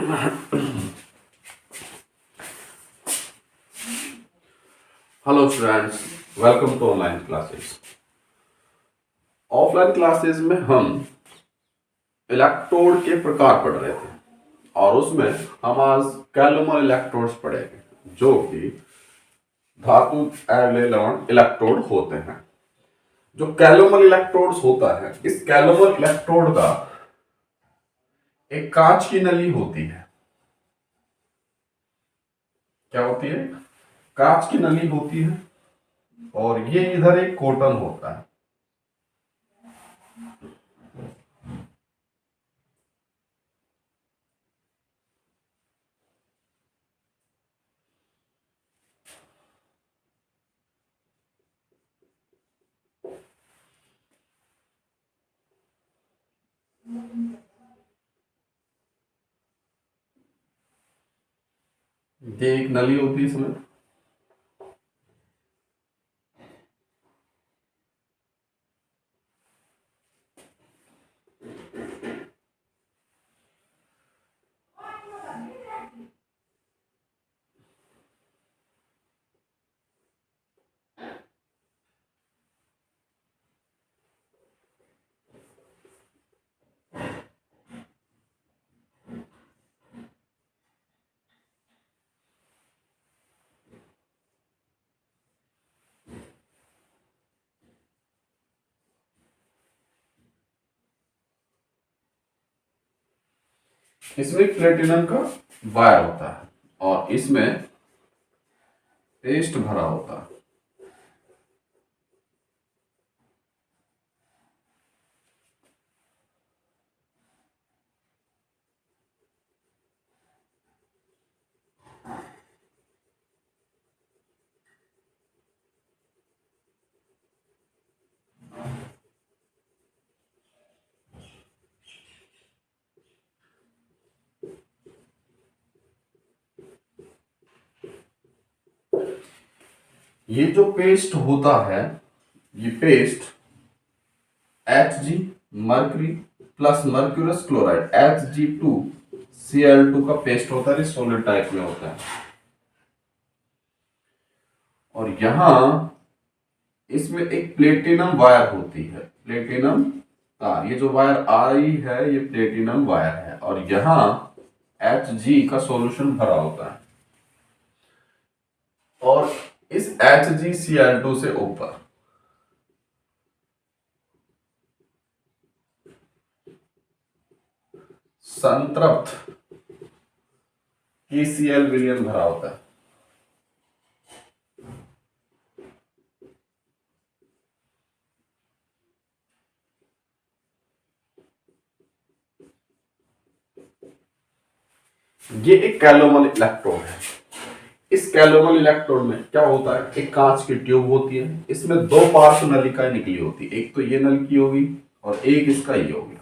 Hello students, welcome to online classes. Offline classes में हम electrode के प्रकार पढ़ रहे थे और उसमें हम आज कैलोमल इलेक्ट्रोड्स पढ़ेंगे जो कि धातु अवलेय लवण इलेक्ट्रोड होते हैं। जो कैलोमल इलेक्ट्रोड्स होता है, इस कैलोमल इलेक्ट्रोड का एक कांच की नली होती है। क्या होती है? कांच की नली होती है और ये इधर एक कॉटन होता है। ये एक नली होती है इसमें। इसमें प्लेटिनम का वायर होता है और इसमें पेस्ट भरा होता है। ये जो पेस्ट होता है, ये paste Hg mercury plus mercurous chloride Hg2Cl2 का पेस्ट होता है। सॉलिड टाइप में होता है और यहां इसमें एक प्लेटिनम वायर होती है, प्लेटिनम तार। ये जो वायर आ रही है ये प्लेटिनम वायर है और यहां Hg का सॉल्यूशन भरा होता है और इस HgCl2 से ऊपर संतृप्त KCl विलयन भरा होता है। ये एक कैलोमल इलेक्ट्रोड है। इस कैलोमल इलेक्ट्रोड में क्या होता है, एक कांच की ट्यूब होती है। इसमें दो पार्श्व नलिकाएं निकली होती है, एक तो ये नली की होगी और एक इसका ये हो गया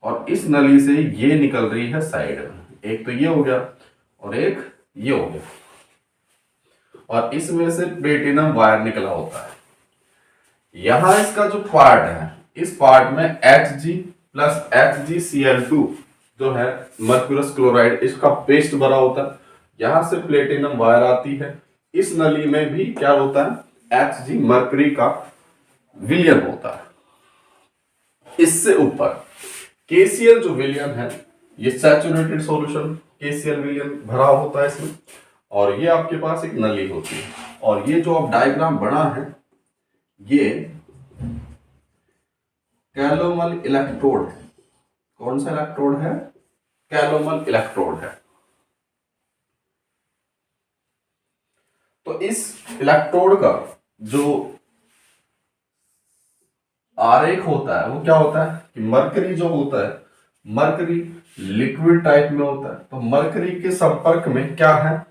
और इस नली से ये निकल रही है साइड में। एक तो ये हो गया और एक ये हो गया और इसमें से प्लेटिनम वायर निकला होता है। यहां इसका जो पार्ट है, इस पार्ट में Hg प्लस HgCl2 जो है मर्क्यूरस क्लोराइड, इसका पेस्ट भरा होता है। यहां से प्लेटिनम वायर आती है। इस नली में भी क्या होता है, Hg मर्क्यूरी का विलयन होता है। इससे ऊपर KCl जो विलयन है, ये सैचुरेटेड सॉल्यूशन KCl विलयन भरा होता है इसमें और ये आपके पास एक नली होती है और ये जो अब डायग्राम बना है ये कैलोमल इलेक्ट्रोड है। कौन सा इलेक्ट्रोड है? कैलोमल इलेक्ट्रोड है। तो इस इलेक्ट्रोड का जो आरेख होता है वो क्या होता है कि मरकरी जो होता है, मरकरी लिक्विड टाइप में होता है। तो मरकरी के संपर्क में क्या है,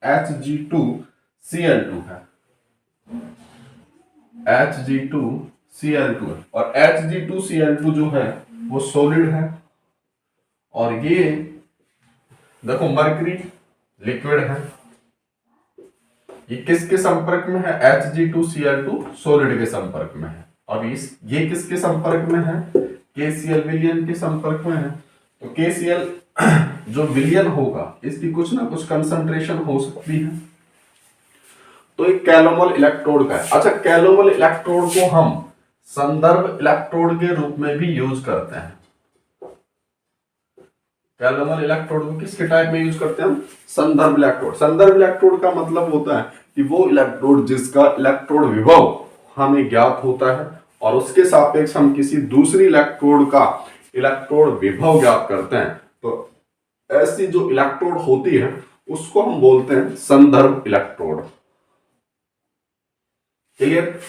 Hg2Cl2 है, Hg2Cl2 है और Hg2Cl2 जो है वो सॉलिड है और ये देखो मरकरी लिक्विड है। ये किसके संपर्क में है, Hg2Cl2 सॉलिड के संपर्क में है और ये किसके संपर्क में है, KCl विलयन के संपर्क में है। तो KCl जो विलयन होगा इसकी कुछ ना कुछ कंसंट्रेशन हो सकती है। तो एक कैलोमल इलेक्ट्रोड का है। अच्छा, कैलोमल इलेक्ट्रोड को हम संदर्भ इलेक्ट्रोड के रूप में भी यूज करते हैं। कैलोमल इलेक्ट्रोड को किसके टाइप में यूज करते हैं हम? संदर्भ इलेक्ट्रोड। संदर्भ इलेक्ट्रोड का मतलब होता है कि वो इलेक्ट्रोड जिसका इलेक्ट्रोड विभव हमें ज्ञात होता है और उसके सापेक्ष हम किसी दूसरी इलेक्ट्रोड का इलेक्ट्रोड विभव ज्ञात करते हैं, तो ऐसी जो इलेक्ट्रोड होती है उसको हम बोलते हैं संदर्भ इलेक्ट्रोड। क्लियर?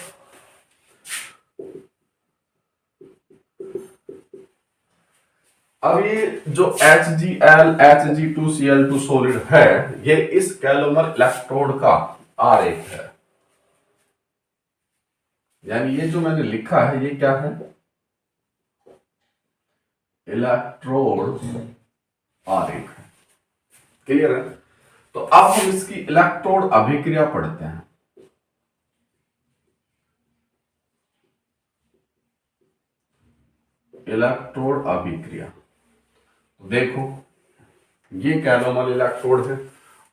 अब ये जो HgL Hg2Cl2 सॉलिड है, ये इस कैलोमर इलेक्ट्रोड का आरेख है। यानी ये जो मैंने लिखा है ये क्या है? इलेक्ट्रोड आरेख है। क्लियर है? तो अब हम इसकी इलेक्ट्रोड अभिक्रिया पढ़ते हैं। इलेक्ट्रोड अभिक्रिया, देखो ये कैलोमल इलेक्ट्रोड है।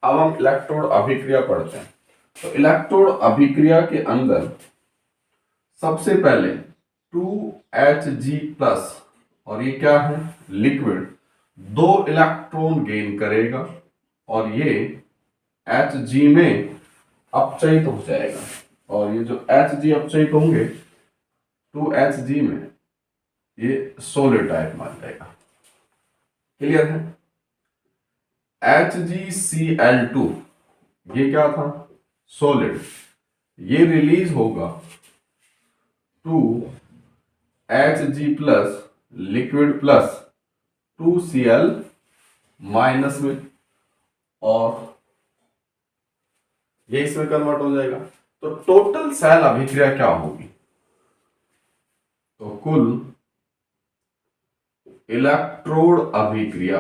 अब हम इलेक्ट्रोड अभिक्रिया पढ़ते हैं। तो इलेक्ट्रोड अभिक्रिया के अंदर सबसे पहले 2Hg+ और ये क्या है? लिक्विड, 2 इलेक्ट्रॉन गेन करेगा और ये Hg में अपचयित हो जाएगा। और ये जो Hg अपचयित होंगे 2Hg में, ये सोलिड टाइप मान जाएगा। क्लियर है? HgCl2 ये क्या था? सॉलिड। ये रिलीज होगा 2Hg+ liquid plus 2Cl minus में, और ये इसमें कन्वर्ट हो जाएगा। तो टोटल सेल अभिक्रिया क्या होगी? तो कुल इलेक्ट्रोड अभिक्रिया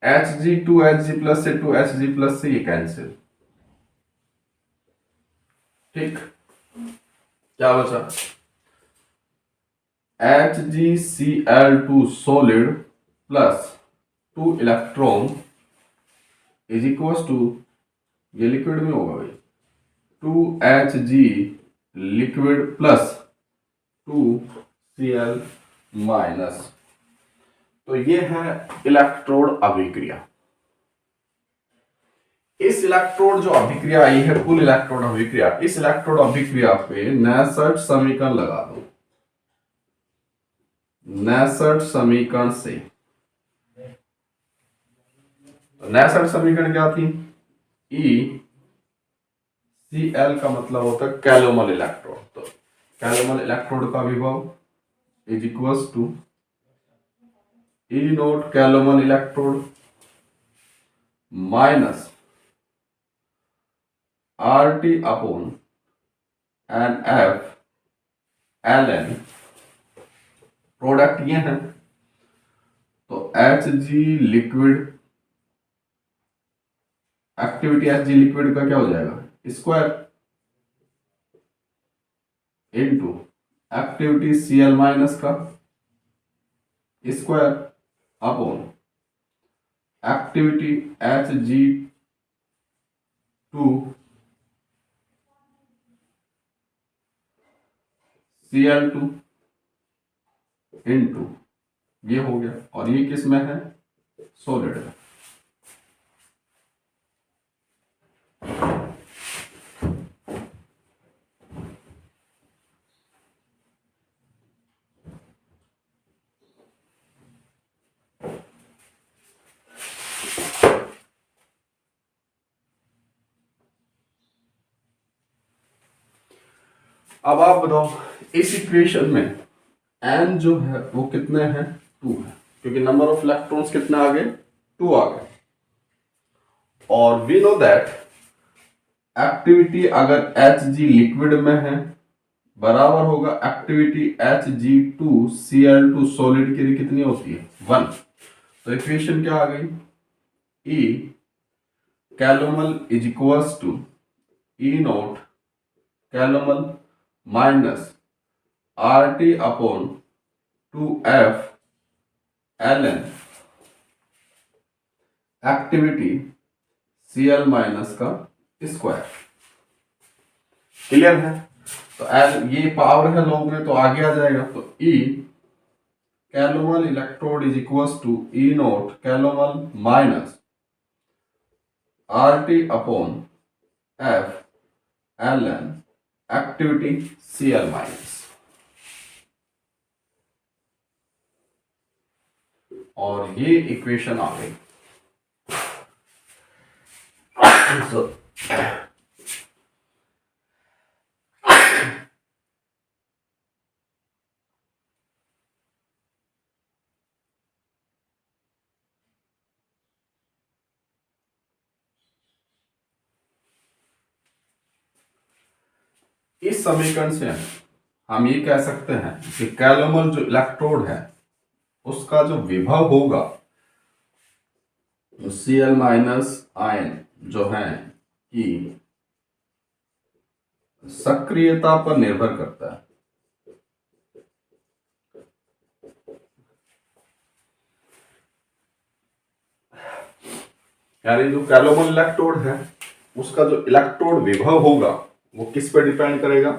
Hg 2Hg+ से 2Hg+ से ये कैंसिल। ठीक, क्या बचा? HgCl2 solid plus 2 electron is equal to, ये लिक्विड में होगा भाई, 2Hg liquid plus 2Cl minus. तो ये है इलेक्ट्रोड अभिक्रिया। इस इलेक्ट्रोड जो अभिक्रिया आई है, कुल इलेक्ट्रोड अभिक्रिया, इस इलेक्ट्रोड अभिक्रिया पे नैसर्ट समीकरण लगा दो। नैसर्ट समीकरण से, तो नैसर्ट समीकरण क्या थी? ECl का मतलब होता है कैलोमल इलेक्ट्रोड। तो कैलोमल इलेक्ट्रोड का विभव is equal to E0 calomel electrode minus RT upon NF ln, product ये है। तो Hg liquid, activity Hg liquid का क्या हो जाएगा? Square into activity Cl minus का square upon activity Hg2 Cl2 into, ये हो गया। और ये किस में है? सॉलिड है। अब आप बताओ, इस इक्वेशन में n जो है वो कितने हैं? 2 है, क्योंकि नंबर ऑफ इलेक्ट्रॉन्स कितने आ गए? 2 आ गए। और वी नो दैट एक्टिविटी अगर Hg लिक्विड में है बराबर होगा एक्टिविटी Hg2Cl2 सॉलिड के लिए कितनी होती है? 1। तो इक्वेशन क्या आ गई? E calomel is equals to E0 calomel minus RT upon 2F ln activity Cl minus का स्क्वायर। क्लियर है? तो एल ये पावर है लॉग में तो आगे आ जाएगा, तो E calomel electrode is equal to E naught calomel minus RT upon F ln activity Cl minus. और ये इक्वेशन आ गई। So, इस समीकरण से हम ये कह सकते हैं कि कैलोमल जो इलेक्ट्रोड है उसका जो विभव होगा Cl माइनस आयन जो है कि सक्रियता पर निर्भर करता है। यानी जो कैलोमल इलेक्ट्रोड है उसका जो इलेक्ट्रोड विभव होगा वो किस पर डिपेंड करेगा?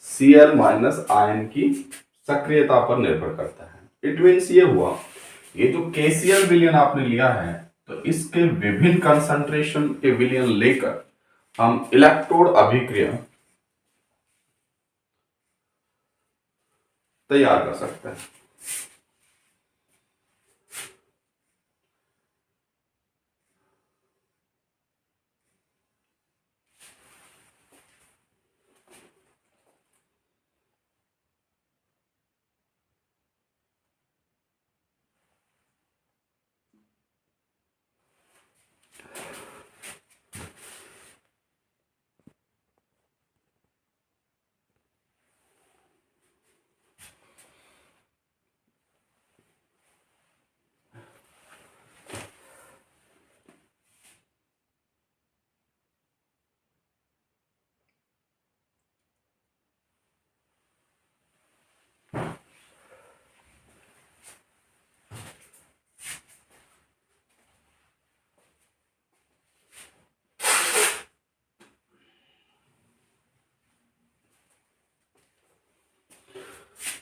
Cl माइनस आयन की सक्रियता पर निर्भर करता है। इट मीन्स ये हुआ, ये जो KCl विलयन आपने लिया है तो इसके विभिन्न कंसंट्रेशन के विलयन लेकर हम इलेक्ट्रोड अभिक्रिया तैयार कर सकते हैं।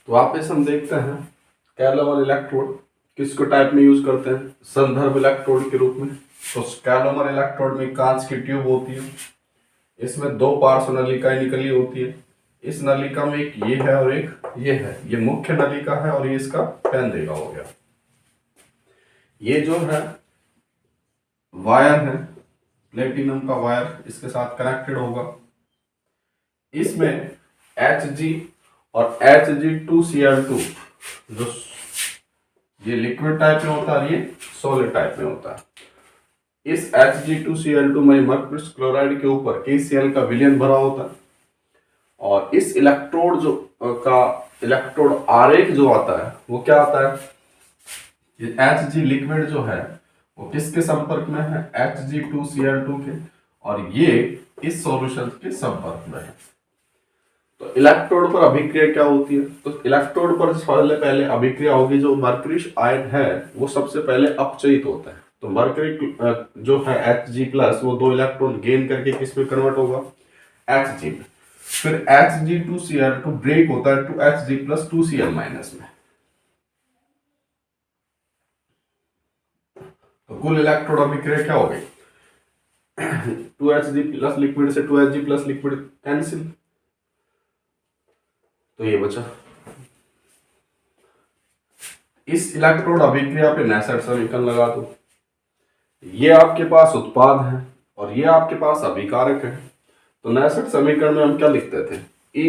तो वापस हम देखते हैं कैलोमल इलेक्ट्रोड किसको टाइप में यूज करते हैं? संदर्भ इलेक्ट्रोड के रूप में। तो कैलोमल इलेक्ट्रोड में कांच की ट्यूब होती है, इसमें दो पार्श्व नलिकाएं निकली होती है। इस नलिका में एक ये है और एक ये है, ये मुख्य नलिका है और ये इसका पेंदेगा हो गया। ये जो है वायर है, प्लेटिनम का वायर इसके साथ कनेक्टेड होगा। इसमें Hg और Hg2Cl2 जो ये लिक्विड टाइप में होता है, ये सॉलिड टाइप में होता है। इस Hg2Cl2 में मर्क्यूरी क्लोराइड के ऊपर KCl का विलयन भरा होता है और इस इलेक्ट्रोड जो का इलेक्ट्रोड आरेख जो आता है वो क्या आता है? ये Hg लिक्विड जो है वो किसके संपर्क में है? Hg2Cl2 के, और ये इस सॉल्यूशन के संपर्क में है। तो इलेक्ट्रोड पर अभिक्रिया क्या होती है? तो इलेक्ट्रोड पर पहले अभिक्रिया होगी, जो मर्क्यूरी आयन है वो सबसे पहले अपचयित होता है। तो मर्क्यूरी जो है Hg+ वो दो इलेक्ट्रॉन गेन करके किस में कन्वर्ट होगा? Hg में। फिर Hg2Cl2 ब्रेक होता है टू Hg+2Cl- में। तो कुल इलेक्ट्रोड अभिक्रिया क्या हो गई? 2Hg+ लिक्विड से 2Hg+ लिक्विड कैंसिल, तो ये बचा। इस इलेक्ट्रोड अभिक्रिया पे नैसर समीकरण लगा दो। ये आपके पास उत्पाद है और ये आपके पास अभिकारक है। तो नैसर समीकरण में हम क्या लिखते थे? E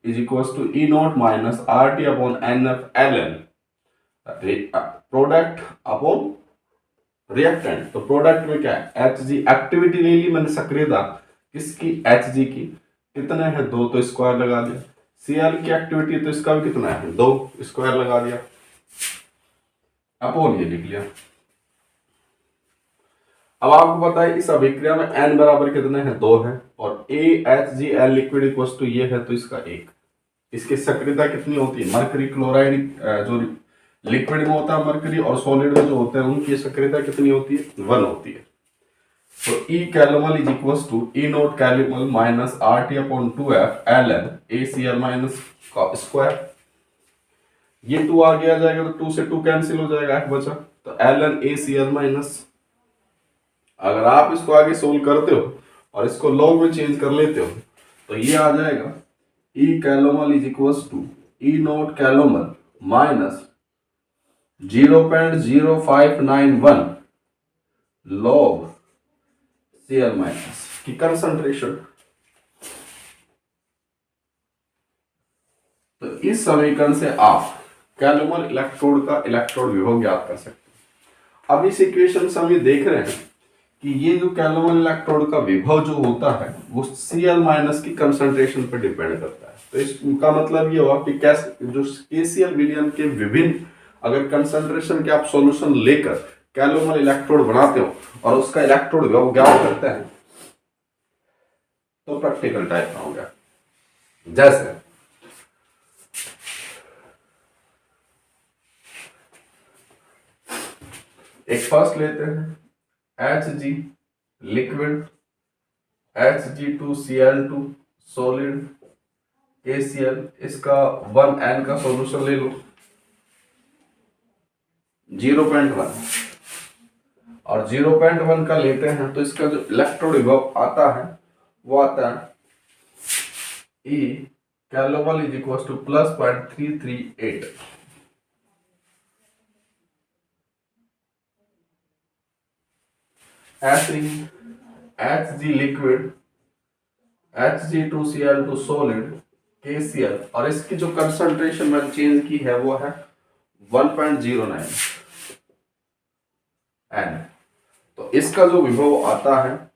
is equal to E naught minus RT upon NF ln product upon reactant. तो प्रोडक्ट में क्या है? Hg एक्टिविटी ले ली मैंने, सक्रियता किसकी? Hg की। कितने हैं? 2, तो स्क्वायर लगा दिया। Cl की एक्टिविटी तो इसका भी कितना है? 2, स्क्वायर लगा दिया, अपॉन ये लिख लिया। अब आपको पता है इस अभिक्रिया में n बराबर कितने हैं? 2 है, और AHGL लिक्विड इक्वल टू ये है तो इसका 1। इसकी सक्रियता कितनी होती है, मरकरी क्लोराइड जो लिक्विड में होता है मरकरी और सॉलिड में जो होते हैं उनकी सक्रियता कितनी होती है, 1 होती है। तो E calomel is equal to E naught calomel minus RT upon 2F ln ACl minus square. ये 2 आगे आ जाएगा तो 2 से 2 कैंसिल हो जाएगा, F बचा, तो ln ACl माइनस, अगर आप इसको आगे सोल्व करते हो और इसको लॉग में चेंज कर लेते हो तो ये आ जाएगा E calomel is equal to E naught calomel minus 0.0591 log Cl minus की कंसंट्रेशन। तो इस समीकरण से आप कैलोमल इलेक्ट्रोड का इलेक्ट्रोड विभव ज्ञात कर सकते हैं। अब इस इक्वेशन से हम ये देख रहे हैं कि ये जो कैलोमल इलेक्ट्रोड का विभव जो होता है वो Cl माइनस की कंसंट्रेशन पर डिपेंड करता है। तो इसका मतलब ये हुआ कि कैसे जो KCl विलयन के विभिन्न अगर कंसंट्रेशन के आप सॉल्यूशन लेकर कैलोमल इलेक्ट्रोड बनाते हो और उसका इलेक्ट्रोड विभव ज्ञात करते हैं तो प्रैक्टिकल टाइप का हो गया। जैसे एक फर्स्ट लेते हैं Hg liquid, Hg2Cl2 solid, KCl, इसका 1N का सॉल्यूशन ले लो 0.1 और 0.1 का लेते हैं तो इसका जो इलेक्ट्रोड विभव आता है वो आता है E calomel is equal two plus 0.338। ऐसे ही Hg liquid, Hg2Cl2 solid, KCl, और इसकी जो कंसंट्रेशन मैंने चेंज की है वो है 1.09 N। तो इसका जो विभव आता है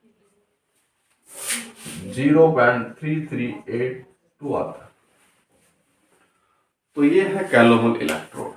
0.3382 आता है। तो ये है कैलोमल इलेक्ट्रोड।